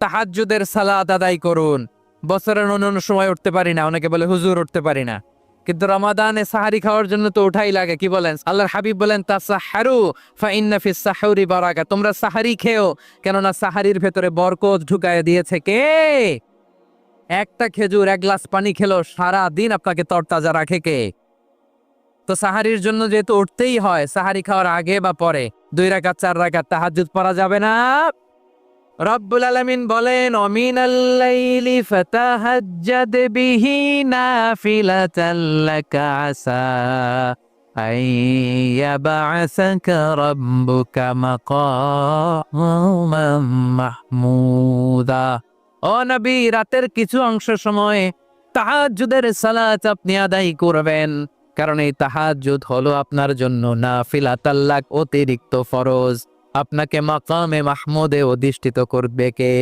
তাহাজ্জুদের সালাত আদায় করুন। বছরের অন্যান্য সময় উঠতে পারি না, অনেকে বলে হুজুর উঠতে পারি না, কিন্তু রমাদানে সাহারি খাওয়ার জন্য তো উঠাই লাগে। কি বলেন? আল্লাহর হাবিব বলেন তাসাহহারু ফা ইন্না ফিস সাহুরি বারাকা, তোমরা সাহারি খেও, কেননা সাহারির ভেতরে বরকত ঢুকায় দিয়েছে কে? একটা খেজুর, এক গ্লাস পানি খেলো, সারা দিন আপনাকে তরতাজা রাখে কে? তো সাহারির জন্য যেহেতু উঠতেই হয়, সাহারি খাওয়ার আগে বা পরে 2 রাকাত 4 রাকাত তাহাজ্জুদ পড়া যাবে না? রব্বুল আলামিন বলেন অমিনাল লাইলি ফাতাহাজ্জাদ বিহি নাফিলাতাল লাকা আসা আইয়াবাসাকা রাব্বুকা মাকামান মাহমুদা। ও নবী, রাতের কিছু অংশ সময় তাহাজ্জুদের সালাত আপনি আদায় করবেন, কারণ এই তাহাজ্জুদ হলো আপনার জন্য নাফিলাতাল লাক, অতিরিক্ত ফরজ। আপনাকে মাকামে মাহমুদে অধিষ্ঠিত করবে কে?